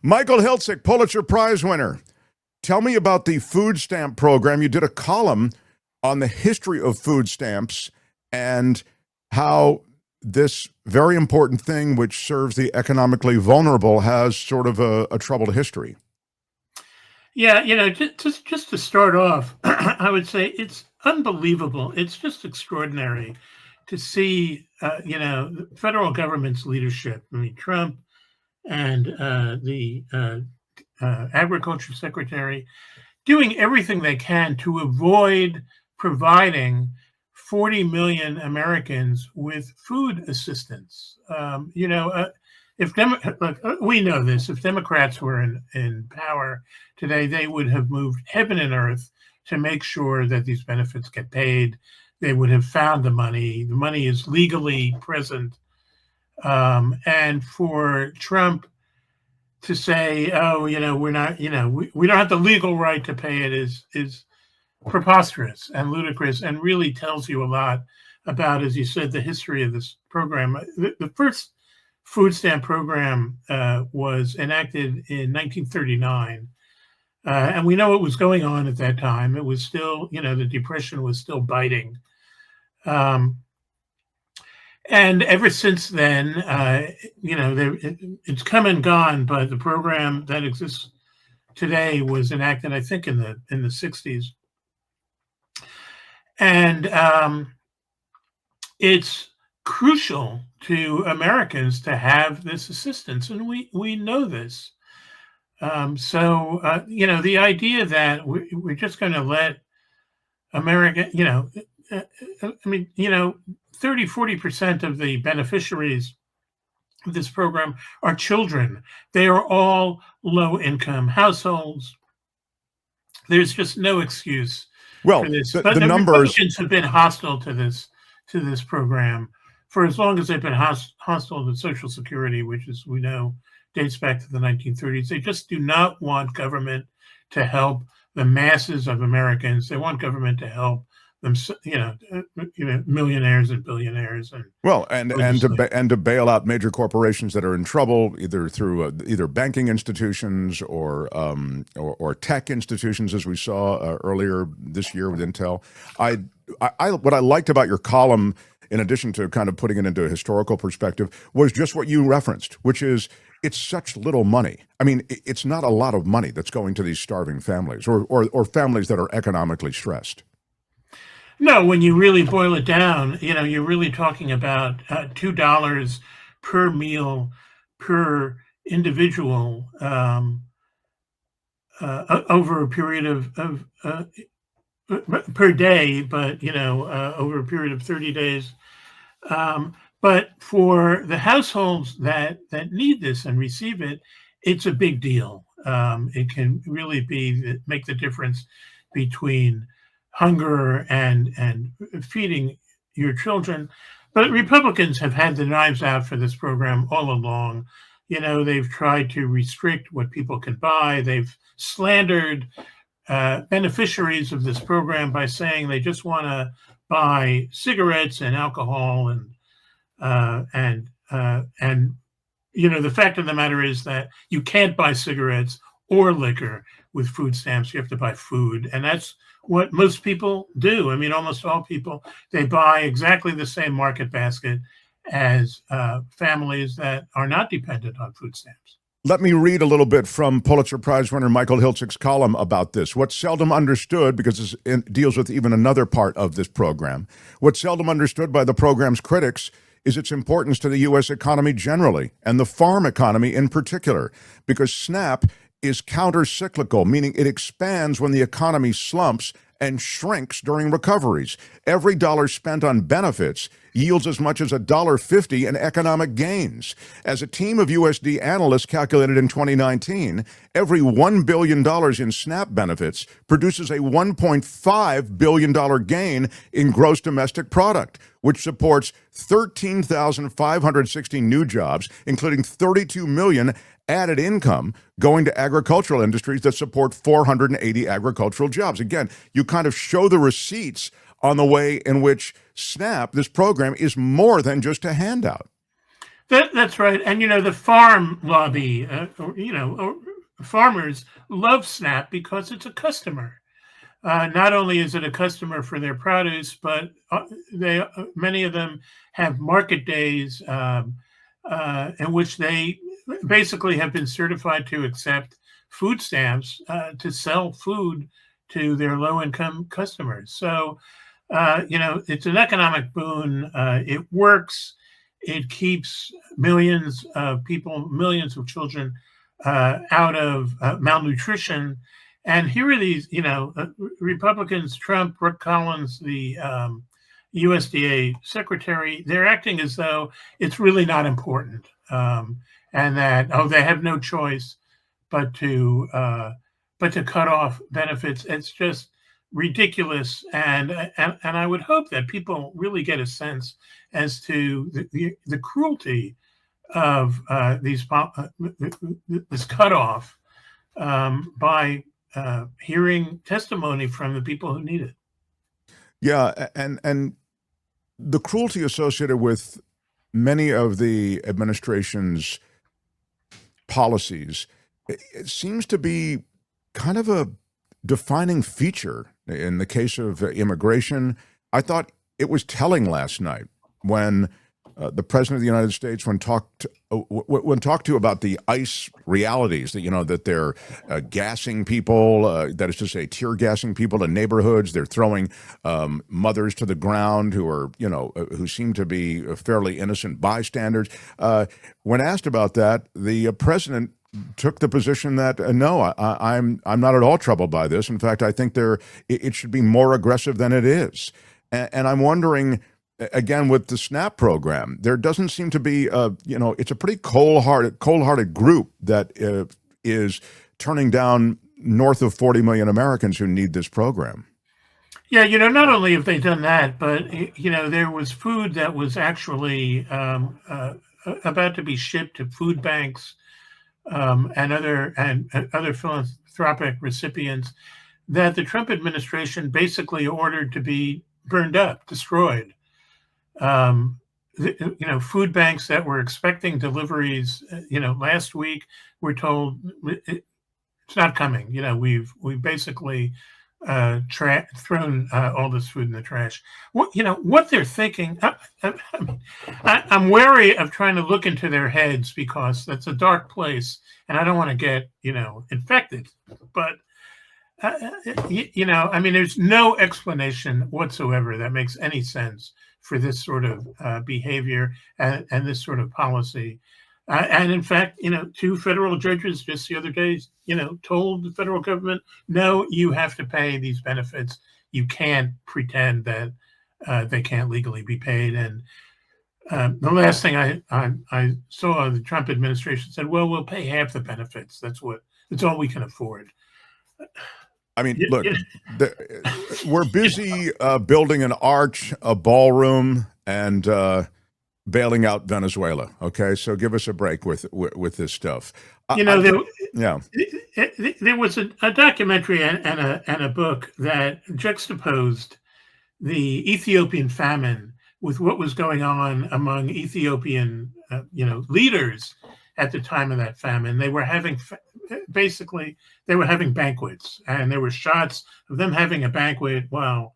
Michael Hiltzik, Pulitzer Prize winner. Tell me about the food stamp program. You did a column on the history of food stamps and how this very important thing, which serves the economically vulnerable, has sort of a troubled history. Yeah, just to start off, I would say it's unbelievable. It's just extraordinary to see, the federal government's leadership. I mean, Trump and the agriculture secretary doing everything they can to avoid providing 40 million Americans with food assistance. If look, we know this, if Democrats were in power today, they would have moved heaven and earth to make sure that these benefits get paid. They would have found the money. The money is legally present. And for Trump to say, "Oh, we're not, we don't have the legal right to pay it," is preposterous and ludicrous, and really tells you a lot about, as you said, the history of this program. The first food stamp program was enacted in 1939, and we know what was going on at that time. It was still, the Depression was still biting. And ever since then, it's come and gone. But the program that exists today was enacted, I think, in the '60s, and it's crucial to Americans to have this assistance, and we know this. The idea that we're just going to let America, 30-40% of the beneficiaries of this program are children. They are all low-income households. There's just no excuse Well, for this. the, But the the numbers, Republicans have been hostile to this program for as long as they've been hostile to Social Security, which, as we know, dates back to the 1930s. They just do not want government to help the masses of Americans. They want government to help them, millionaires and billionaires, and well, and to bail out major corporations that are in trouble, either through either banking institutions or tech institutions, as we saw earlier this year with Intel. What I liked about your column, in addition to kind of putting it into a historical perspective, was just what you referenced, which is it's such little money. I mean, it's not a lot of money that's going to these starving families or families that are economically stressed. No, when you really boil it down, you're really talking about $2 per meal per individual, over a period of per day, but over a period of 30 days. But for the households that need this and receive it, it's a big deal. It can really make the difference between hunger and feeding your children. But Republicans have had the knives out for this program all along. They've tried to restrict what people can buy. They've slandered beneficiaries of this program by saying they just want to buy cigarettes and alcohol, and the fact of the matter is that you can't buy cigarettes or liquor with food stamps. You have to buy food, and that's what most people do. I mean, almost all people, they buy exactly the same market basket as families that are not dependent on food stamps. Let me read a little bit from Pulitzer Prize winner Michael Hiltzik's column about this. What's seldom understood, because it deals with even another part of this program, what's seldom understood by the program's critics is its importance to the U.S. economy generally and the farm economy in particular, because SNAP is counter-cyclical, meaning it expands when the economy slumps and shrinks during recoveries. Every dollar spent on benefits yields as much as $1.50 in economic gains. As a team of USD analysts calculated in 2019, every $1 billion in SNAP benefits produces a $1.5 billion gain in gross domestic product, which supports 13,560 new jobs, including 32 million added income going to agricultural industries that support 480 agricultural jobs. Again, you kind of show the receipts on the way in which SNAP, this program, is more than just a handout. That's right. And, the farm lobby, farmers love SNAP because it's a customer. Not only is it a customer for their produce, but many of them have market days in which they basically have been certified to accept food stamps to sell food to their low-income customers. So, it's an economic boon. It works. It keeps millions of people, millions of children out of malnutrition. And here are these, Republicans, Trump, Brooke Collins, the USDA secretary, they're acting as though it's really not important, and that they have no choice but to cut off benefits. It's just ridiculous, and I would hope that people really get a sense as to the cruelty of this cutoff by hearing testimony from the people who need it. Yeah, and the cruelty associated with many of the administration's policies, it seems to be kind of a defining feature. In the case of immigration, I thought it was telling last night when the president of the United States, when talked to about the ICE realities, that they're gassing people, that is to say, tear gassing people in neighborhoods. They're throwing mothers to the ground who are, who seem to be fairly innocent bystanders. When asked about that, the president took the position that no, I'm not at all troubled by this. In fact, I think it should be more aggressive than it is. And I'm wondering, again, with the SNAP program, there doesn't seem to be, it's a pretty cold-hearted group that is turning down north of 40 million Americans who need this program. Yeah, not only have they done that, but, there was food that was actually about to be shipped to food banks and other philanthropic recipients that the Trump administration basically ordered to be burned up, destroyed. Food banks that were expecting deliveries, last week were told it's not coming. We've basically thrown all this food in the trash. What they're thinking. I'm wary of trying to look into their heads because that's a dark place, and I don't want to get infected. But there's no explanation whatsoever that makes any sense for this sort of behavior and this sort of policy. And in fact, two federal judges just the other day, told the federal government, no, you have to pay these benefits. You can't pretend that they can't legally be paid. And the last thing I saw, the Trump administration said, well, we'll pay half the benefits. That's all we can afford. I mean, look, we're busy building an arch, a ballroom, and bailing out Venezuela. Okay, so give us a break with this stuff. There was a documentary and a book that juxtaposed the Ethiopian famine with what was going on among Ethiopian, leaders at the time of that famine. They were having banquets, and there were shots of them having a banquet while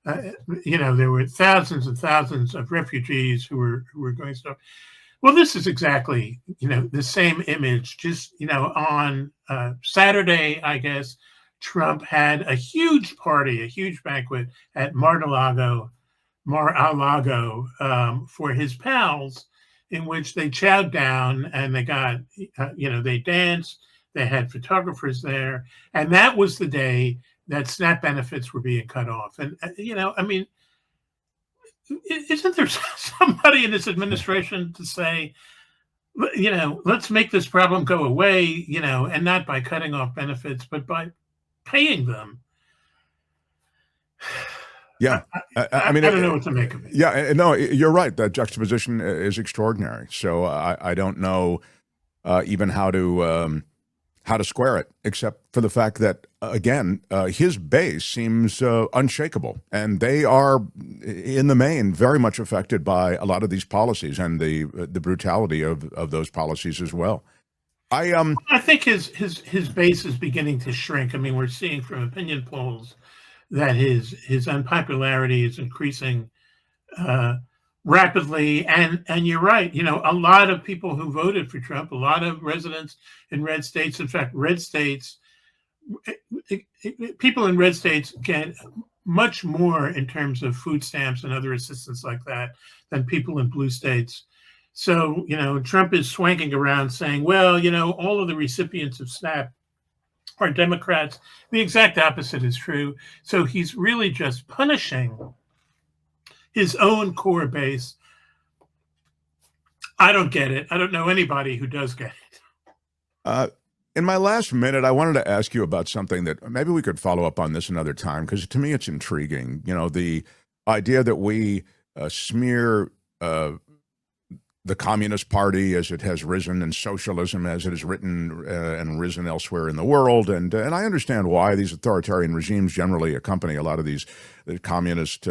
there were thousands and thousands of refugees who were going to. Well, this is exactly the same image. Just on Saturday, I guess Trump had a huge party, a huge banquet at Mar-a-Lago, for his pals, in which they chowed down and they got, they danced, they had photographers there. And that was the day that SNAP benefits were being cut off. And, isn't there somebody in this administration to say, let's make this problem go away, and not by cutting off benefits, but by paying them? Yeah. I don't know what to make of it. Yeah, no, you're right. That juxtaposition is extraordinary. So I don't know even how to how to square it, except for the fact that, again, his base seems unshakable. And they are, in the main, very much affected by a lot of these policies and the brutality of those policies as well. I think his base is beginning to shrink. I mean, we're seeing from opinion polls that his unpopularity is increasing rapidly. And you're right. You know, a lot of people who voted for Trump, a lot of residents in red states, in fact, red states, people in red states get much more in terms of food stamps and other assistance like that than people in blue states. So, you know, Trump is swanking around saying, well, you know, all of the recipients of SNAP are Democrats. The exact opposite is true. So he's really just punishing his own core base. I don't get it. I don't know anybody who does get it. In my last minute, I wanted to ask you about something that maybe we could follow up on this another time, because to me it's intriguing. You know, the idea that we smear the Communist Party as it has risen, and socialism as it has written and risen elsewhere in the world. And I understand why these authoritarian regimes generally accompany a lot of these communist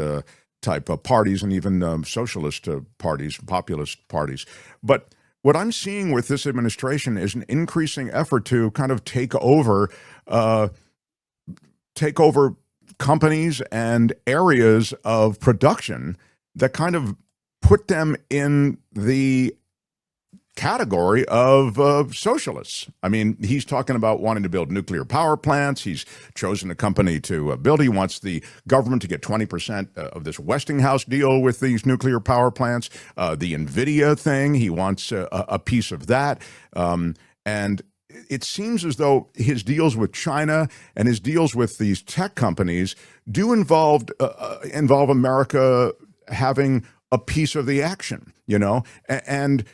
type of parties, and even socialist parties, populist parties. But what I'm seeing with this administration is an increasing effort to kind of take over companies and areas of production that kind of put them in the category of socialists. I mean, he's talking about wanting to build nuclear power plants. He's chosen a company to build. He wants the government to get 20% of this Westinghouse deal with these nuclear power plants. The NVIDIA thing, he wants a piece of that. And it seems as though his deals with China and his deals with these tech companies do involve America having a piece of the action, you know? And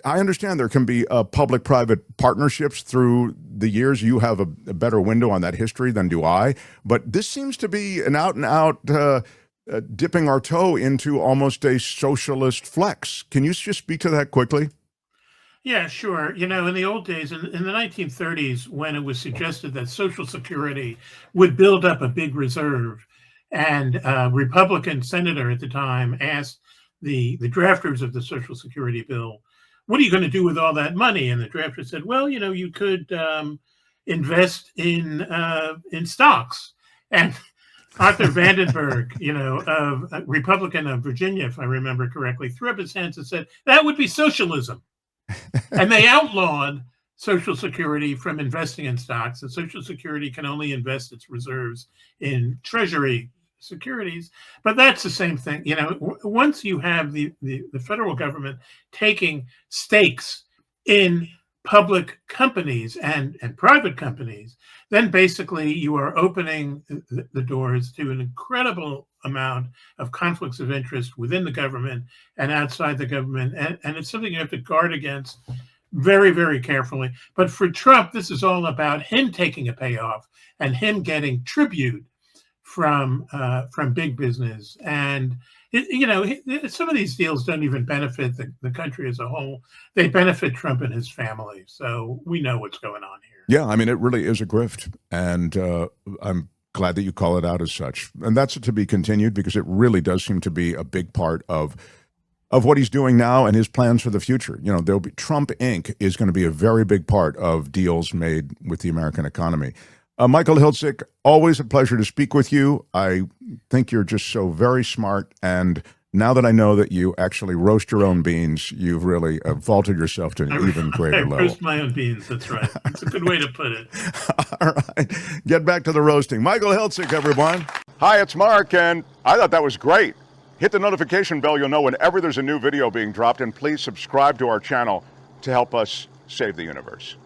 I understand there can be public-private partnerships through the years. You have a better window on that history than do I. But this seems to be an out-and-out dipping our toe into almost a socialist flex. Can you just speak to that quickly? Yeah, sure. You know, in the old days, in the 1930s, when it was suggested that Social Security would build up a big reserve, and a Republican senator at the time asked the drafters of the Social Security bill, what are you going to do with all that money? And the drafter said, well, you know, you could invest in stocks. And Arthur Vandenberg, you know, a Republican of Virginia, if I remember correctly, threw up his hands and said, that would be socialism. And they outlawed Social Security from investing in stocks. And Social Security can only invest its reserves in Treasury securities. But that's the same thing. You know, once you have the federal government taking stakes in public companies and private companies, then basically you are opening the doors to an incredible amount of conflicts of interest within the government and outside the government. And it's something you have to guard against very, very carefully. But for Trump, this is all about him taking a payoff and him getting tribute from big business. And you know, some of these deals don't even benefit the country as a whole. They benefit Trump and his family. So we know what's going on here. Yeah, I mean, it really is a grift. And I'm glad that you call it out as such. And that's to be continued, because it really does seem to be a big part of what he's doing now and his plans for the future. You know, there'll be Trump Inc. is going to be a very big part of deals made with the American economy. Michael Hiltzik, always a pleasure to speak with you. I think you're just so very smart. And now that I know that you actually roast your own beans, you've really vaulted yourself to an even greater level. I roast my own beans, that's right. That's a good way to put it. All right. Get back to the roasting. Michael Hiltzik, everyone. Hi, it's Mark, and I thought that was great. Hit the notification bell. You'll know whenever there's a new video being dropped, and please subscribe to our channel to help us save the universe.